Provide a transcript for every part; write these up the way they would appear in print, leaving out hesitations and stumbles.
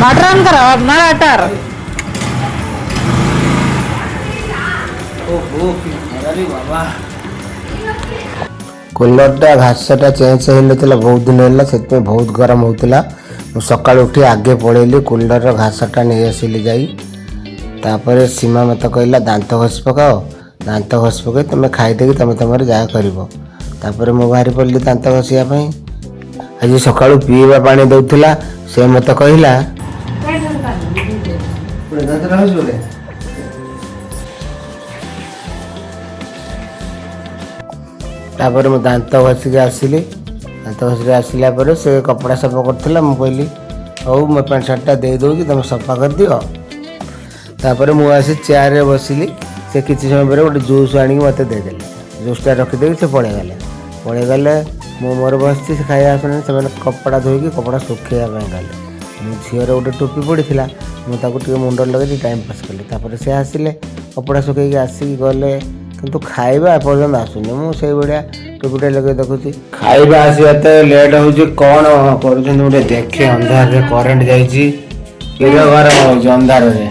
मटर ऑन करो अपना अटर कूलरटा घासटा चेंज होता बहुत दिन है से बहुत गरम होता सका उठी आगे पड़ेली कूलर घासटा नहीं आसिली जापर सीमा मत कहला दांत घसी पकाओ दांत घसी पकई तुम खाईदे तुम तुम जहाँ कर मु बाहरी पड़ी दांत घसीवाई आज सका पीवा पानी दौला से मत कहला तापर मु दांत घसिक आसिली दांत घसिक आसला पर से कपड़ा सफा करथिला मु कहली हौ मो पैंट शर्टा दे दो तुम सफा कर दियो तापर मु आसी चेयर रे बसिली से किसी समय पर गोटे जूस आनी मत देदेले जूसटा रखिदे से पड़े गले मु मोर बसती से खाया से कपड़ा धोईकी कपड़ा सुखाइबा गले मो झीर गोटे टोपी पड़ा मुझे मुंड लगे टाइम पास कली तापर से आसिले कपड़ा सुखैकी आसिक गले किंतु खाइबा एपर्तंत आसुनी मुझे भाया टोपीटा लगे देखुची खाइबा आसवा तो लेट हो कौन कर देखे अंधार रे करेन्ट जाइए गरम हो अंधार रे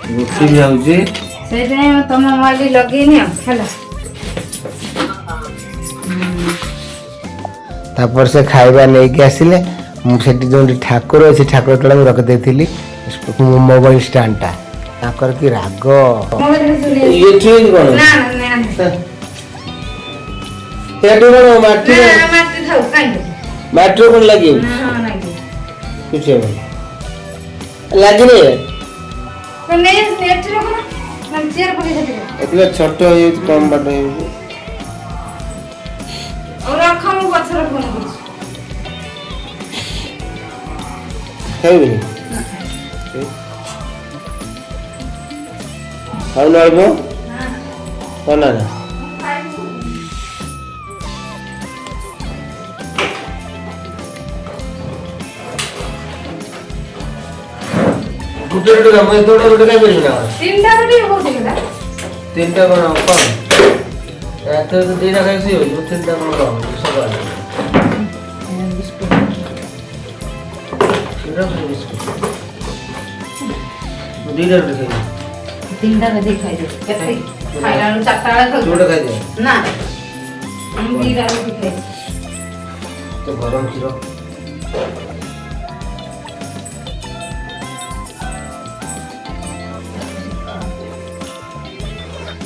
रुखी भी होउची तुम मोबाइल लगेनी तापर से खाइबा लेके आसिले मुझे जो ठाकुर अच्छे ठाकुर तला रखी थी मोबाइल स्टाण्डटा ताकर की राग ये ठीक कौन माटी कौन लगे कुछ लगे छोट कम बाट खाइबे खाऊ अल्प कना ना गुटे गुटे मैं दोडा गुटे काय करिना तीनटा गुटे होते तीनटा कोन कम एतो तो दीना कैसे हो तीनटा कोन सकाळ दीना रुटे तीनटा बजे खाई दे कैसे खाइला नु चारटा वाला खाऊ छोटा खाई दे ना हम दीना रुटे खाई तो गरम खीर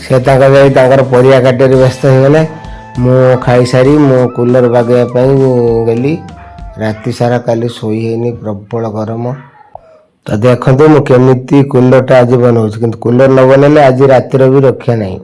से परिया काटे व्यस्त हो गले मु खाई सारी मु कूलर बागेवाई गली राति सारा काली शोई है प्रबल गरम तो देखते मुझे केमी कूलरटा आज बनाऊँ कि कूलर न बनइले आज रातिर भी रक्षा नहीं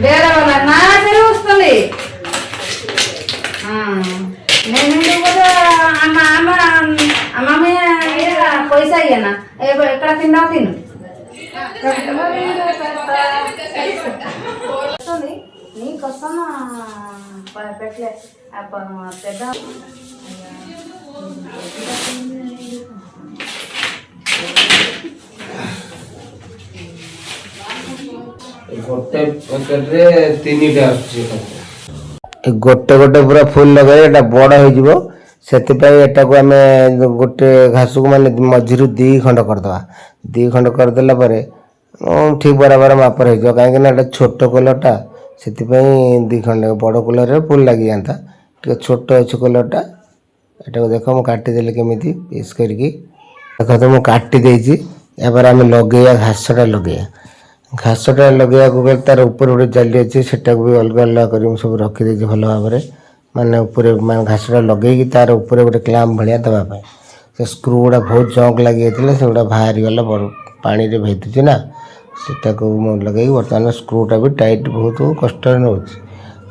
ಬೇರೆ ಬಲ್ಲ ನಾ ಬೇರೆ ವಸ್ತುಲಿ నేను కూడా అమ్మ అమ్మ అమ్మమ్మ పైసా అయ్యానా ఎక్కడ తిన్నావు తిను నీకోసం పెట్టలే పెద్ద गोटे पैकेट रे तीनटा गोटे गोटे पूरा फुल लगे बड़ हो को आम गोटे घास को मान मझी दी खंड करदेला ठीक बराबर मापर हो कहीं छोट कूलरटा से दी खंड बड़ कूलर फुल लगी जाता छोट अच्छे कूलरटा एटा देख मुझे काटिदेली केमी पीस करके देख तो मुझे काटी यापर आम लगे घासटा लगे घासटा लगे तार ऊपर गोटे जाली अच्छे से भी अलग अलग कर सब रखीदे भल भाव मानने मान घासटा लगे तार ऊपर गोटे क्लैम्प भाया देवाई से स्क्रू गुड़ा बहुत जंक लगी से गुड़ा बाहरी गला पानी रे भेदुचे ना से लगे बर्तमान स्क्रूटा भी टाइट बहुत कष्ट नौ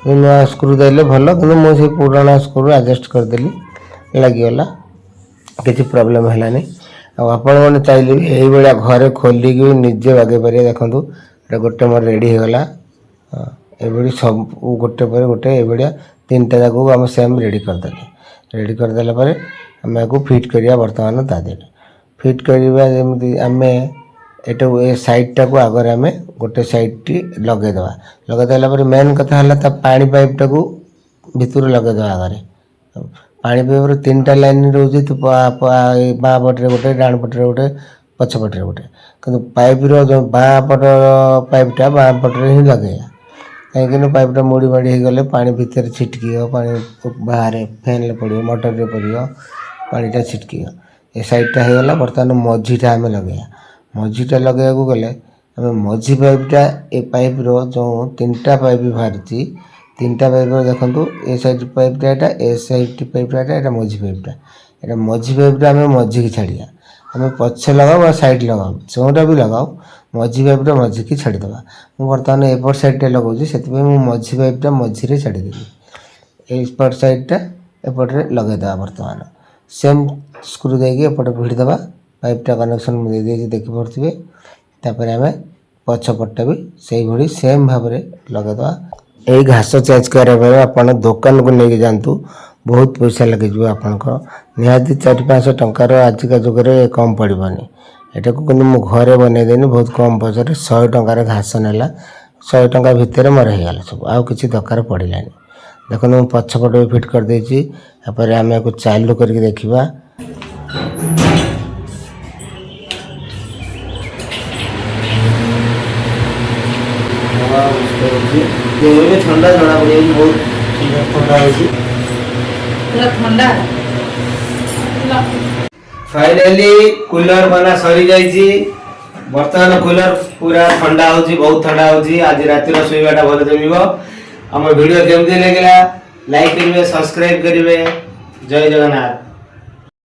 नुआ स्क्रू देले भल कि मुझे पुराना स्क्रू आडजस्ट करदेली लगिगला किसी प्रोब्लेम है आपण मैंने चाहिए यही भाया घरे खोलिकी निजे बागे पारे देखूँ गोटे मोर रेडी होगा हाँ ये सब गोटे पर गोटे ये तीन टा जाक आम सेम रेडी करदेले। रेडी करदेला पर आम आपको फिट करिया बर्तमान ता देहरे फिट करवा जमी आम एटा ए साइडटा को आगे आम गोटे साइड लगेदेवा। लगेदेला मेन कथा है पानी पाइपटा को भितर लगेदेवा आगे पानी पाइपर तीन टा लाइन रोचे तो बाँ पटे गोटे डाण पटे गोटे पछपटे गोटे कि पाइपर जो बाँ पट पाइपटा बाँ पटे ही लगे कहीं पाइपटा मोड़ी माड़ी गले पानी भितर छिटक पानी बाहर फैन पड़ो मोटर पड़ो पानीटा छिटक ए साइडटा होगा। बर्तमान मझीटा आम लगे मझीटा लगे गले आम मझी पाइपटा ए पाइपर जो तीन टा पाइप बाहर तीन टा पाइप देखो ए साइड पाइपटा यहाँ ए साइड पाइपटा यहाँ मझी पाइपटा यहाँ मझी पाइपटा आम मझी की छाड़िया आम पछे लगाओ साइड लगाओ चौटा भी लगाओ मझी पाइपटा मझी की छाड़ीदे। मुझे बर्तमान एपट साइडटा लगाऊँ से मझी पाइपटा मझी छाड़देवी एपट साइडटा एपटे लगेदेवा। बर्तमान सेम स्क्रू देकी एपटे भिड़देवा पाइपटा कनेक्शन दे देखिपे तापर आम पछपटा भी से भाई सेम भाव में लगेदेवा। यही घास चेंज कराया आप दुकान को लेके जातु बहुत पैसा लगे आपंकर निहाती 400-500 टंकार आजिका जुगे कम पड़ोनी एटा को कि घरे बनईदेनी बहुत कम पैसा 100 टंकार घास नाला 100 टंका भितर मोर होगा सब आउ कि दरकार पड़ानी। देखो मुझे पछपट भी फिट कर देती आम को चालू करके देखा ठंडा जना पड़े बहुत ठंडा ठंडा फाइनाली कूलर बना सरी जाइए। बर्तमान कूलर पूरा ठंडा होची बहुत ठंडा होची। आज रातिर शोइबाटा भल जमिबो। आम वीडियो केमती लगिला लाइक करिवे सब्सक्राइब करिवे। जय जगन्नाथ।